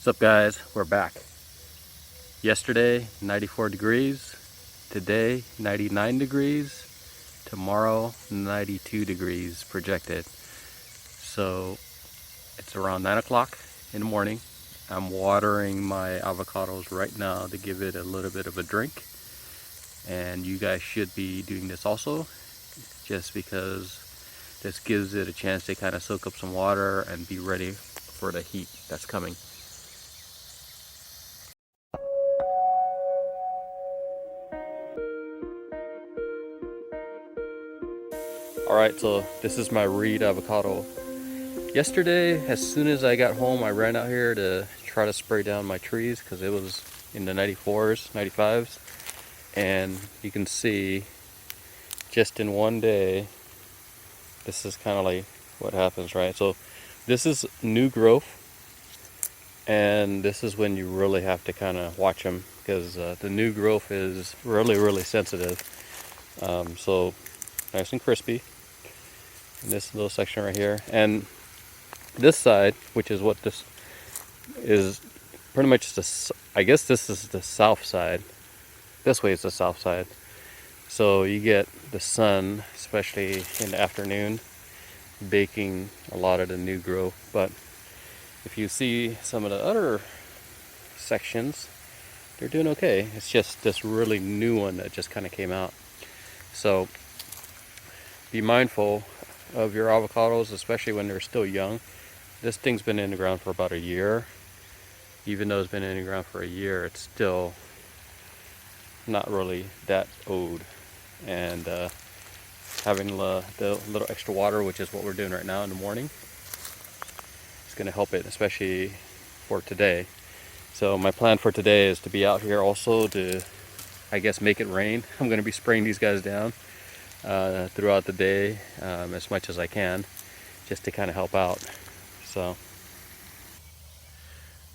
What's up, guys? We're back. Yesterday 94 degrees, today 99 degrees, tomorrow 92 degrees projected. So it's around 9 o'clock in the morning. I'm watering my avocados right now to give it a little bit of a drink, and you guys should be doing this also, just because this gives it a chance to kind of soak up some water and be ready for the heat that's coming. Alright, so this is my Reed avocado. Yesterday, as soon as I got home, I ran out here to try to spray down my trees because it was in the 94s, 95s. And you can see, just in one day, this is kind of like what happens, right? So this is new growth, and this is when you really have to kind of watch them, because the new growth is really sensitive. So nice and crispy in this little section right here, and this side, which is what this is, pretty much I guess this is the south side. This way is the south side. So you get the sun, especially in the afternoon, baking a lot of the new growth. But if you see some of the other sections, they're doing okay. It's just this really new one that just kind of came out. So be mindful of your avocados, especially when they're still young. This thing's been in the ground for about a year. Even though it's been in the ground for a year, it's still not really that old. And having the little extra water, which is what we're doing right now in the morning, it's going to help it, especially for today. So my plan for today is to be out here also to, I guess, make it rain. I'm going to be spraying these guys down throughout the day as much as I can, just to kind of help out. So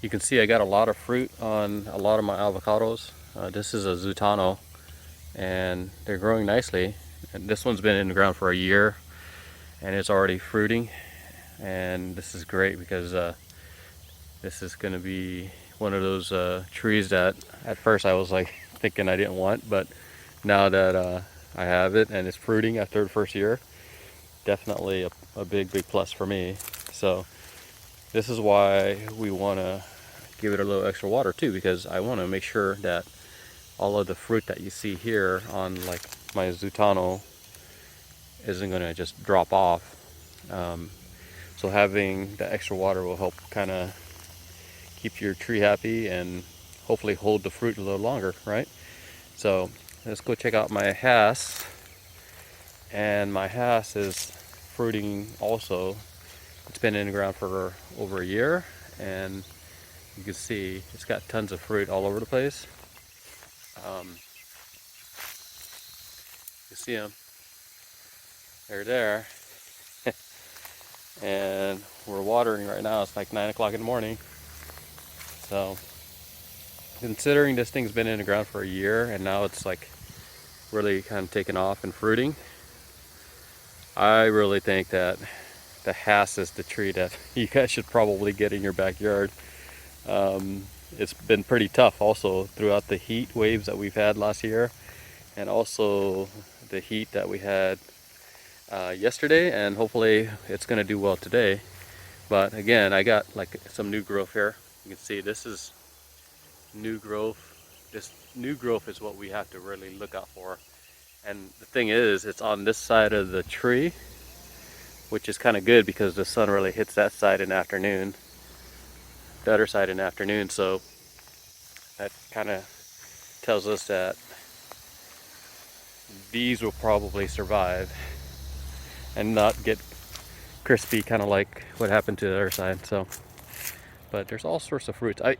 you can see I got a lot of fruit on a lot of my avocados. This is a Zutano, and they're growing nicely. And this one's been in the ground for a year, and it's already fruiting. And this is great because this is going to be one of those trees that at first I was like thinking I didn't want, but now that I have it and it's fruiting after the first year, definitely a big plus for me. So this is why we want to give it a little extra water too, because I want to make sure that all of the fruit that you see here on like my Zutano isn't going to just drop off. So having the extra water will help kind of keep your tree happy and hopefully hold the fruit a little longer, right? So let's go check out my Hass. And my Hass is fruiting also. It's been in the ground for over a year, and you can see it's got tons of fruit all over the place. You see them. They're there. And we're watering right now. It's like 9 o'clock in the morning. So considering this thing's been in the ground for a year and now it's like really kind of taken off and fruiting, I really think that the Hass is the tree that you guys should probably get in your backyard. It's been pretty tough also throughout the heat waves that we've had last year, and also the heat that we had yesterday, and hopefully it's going to do well today. But again, I got like some new growth here. You can see this is new growth. This new growth is what we have to really look out for. And the thing is, it's on this side of the tree, which is kind of good because the sun really hits that side in the afternoon, the other side in the afternoon. So that kind of tells us that these will probably survive and not get crispy, kind of like what happened to the other side. So, but there's all sorts of fruits. I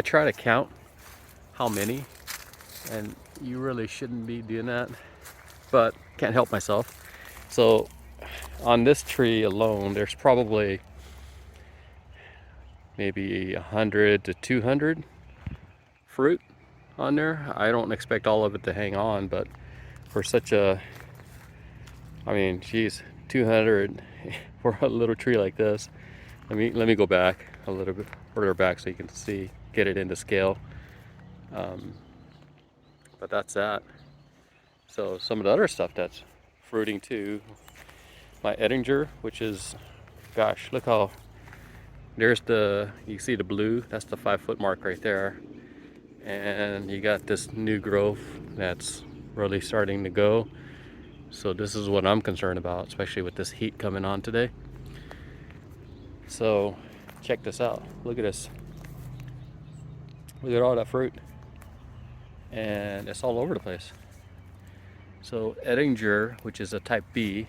try to count how many, and you really shouldn't be doing that, but can't help myself. So on this tree alone, there's probably maybe 100 to 200 fruit on there. I don't expect all of it to hang on, but for such a, I mean, geez, 200 for a little tree like this Let me go back a little bit further back so you can get it into scale. But that's that. So some of the other stuff that's fruiting too, my Edinger, which is, gosh, look how, you see the blue, that's the 5 foot mark right there. And you got this new growth that's really starting to go. So this is what I'm concerned about, especially with this heat coming on today. So check this out. Look at this. Look at all that fruit. And it's all over the place. So Edinger, which is a type B,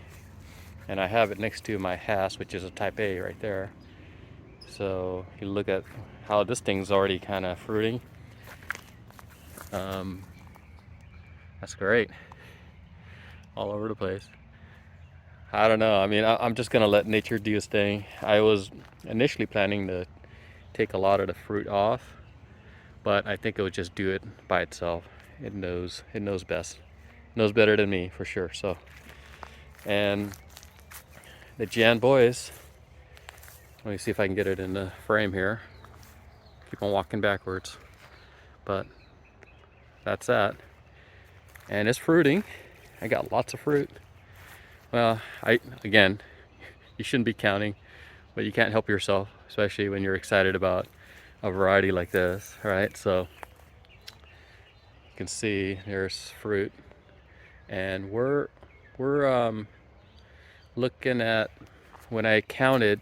and I have it next to my Hass, which is a type A right there. So you look at how this thing's already kind of fruiting. That's great. All over the place. I don't know. I mean, I'm just gonna let nature do its thing. I was initially planning to take a lot of the fruit off, but I think it would just do it by itself. It knows best. It knows better than me for sure. So, and the Boyz. Let me see if I can get it in the frame here. Keep on walking backwards, but that's that. And it's fruiting. I got lots of fruit. Well, again, you shouldn't be counting, but you can't help yourself, especially when you're excited about a variety like this, right? So you can see there's fruit, and we're looking at, when I counted,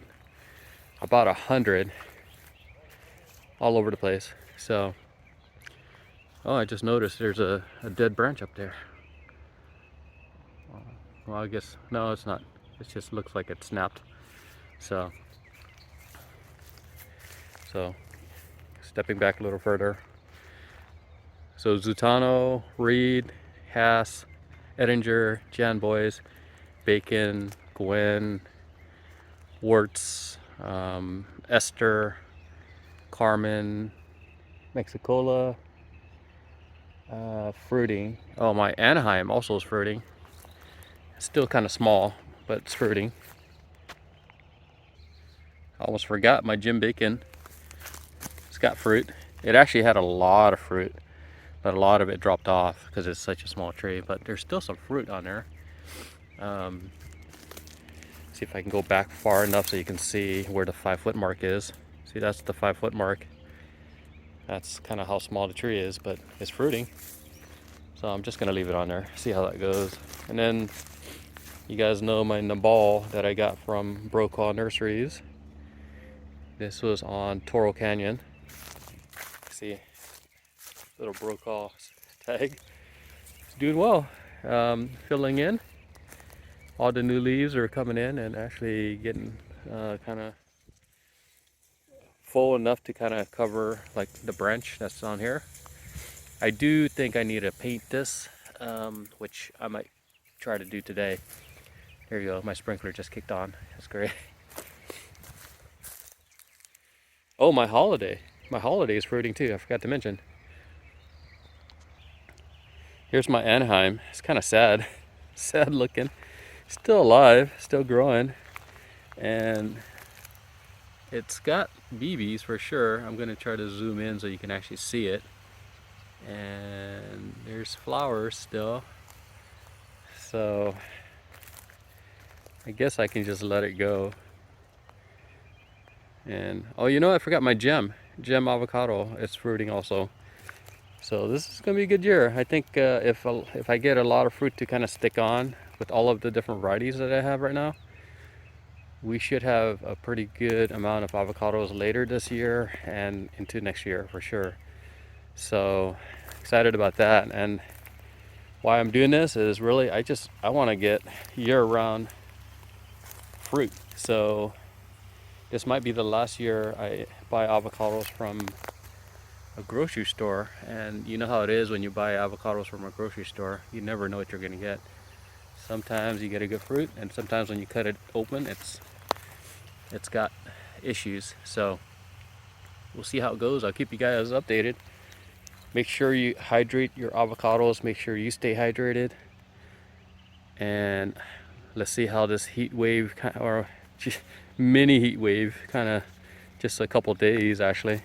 about 100 all over the place. So, oh, I just noticed there's a dead branch up there. Well, I guess, no, it's not. It just looks like it snapped. So stepping back a little further. So Zutano, Reed, Hass, Edinger, Boyz, Bacon, Gwen, Wirtz, Esther, Carmen, Mexicola, fruiting. Oh, my Anaheim also is fruiting. Still kind of small, but it's fruiting. I almost forgot my Jim Bacon. It's got fruit. It actually had a lot of fruit, but a lot of it dropped off because it's such a small tree. But there's still some fruit on there. See if I can go back far enough so you can see where the 5 foot mark is. See, that's the 5 foot mark. That's kind of how small the tree is, but it's fruiting. So I'm just gonna leave it on there, see how that goes. And then you guys know my Nabal that I got from Brokaw Nurseries. This was on Toro Canyon. See, little Brokaw tag. It's doing well. Filling in. All the new leaves are coming in and actually getting kind of full enough to kind of cover like the branch that's on here. I do think I need to paint this, which I might try to do today. There you go, my sprinkler just kicked on. That's great. Oh, my holiday. My holiday is fruiting too, I forgot to mention. Here's my Anaheim. It's kind of sad. Sad looking. Still alive, still growing. And it's got BBs for sure. I'm gonna try to zoom in so you can actually see it. And there's flowers still. So I guess I can just let it go. And oh, you know, I forgot my gem avocado. It's fruiting also. So this is gonna be a good year. I think if I get a lot of fruit to kind of stick on with all of the different varieties that I have right now, we should have a pretty good amount of avocados later this year and into next year for sure. So excited about that. And why I'm doing this is really I want to get year-round fruit. So this might be the last year I buy avocados from a grocery store, and you know how it is when you buy avocados from a grocery store, you never know what you're gonna get. Sometimes you get a good fruit, and sometimes when you cut it open, it's got issues. So we'll see how it goes. I'll keep you guys updated. Make sure you hydrate your avocados, make sure you stay hydrated, and let's see how this heat wave, or mini heat wave, kind of just a couple days actually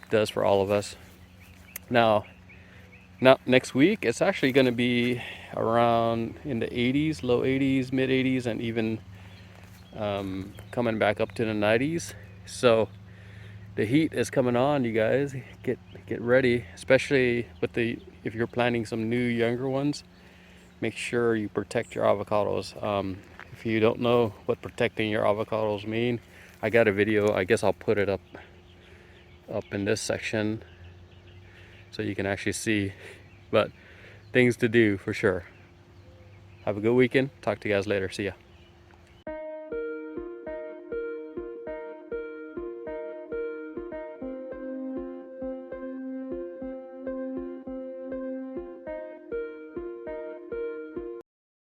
does for all of us. Now next week it's actually going to be around in the 80s, low 80s, mid 80s, and even coming back up to the 90s. So the heat is coming on, you guys. Get ready, especially with if you're planting some new younger ones. Make sure you protect your avocados. If you don't know what protecting your avocados mean, I got a video. I guess I'll put it up in this section so you can actually see. But things to do for sure. Have a good weekend. Talk to you guys later. See ya.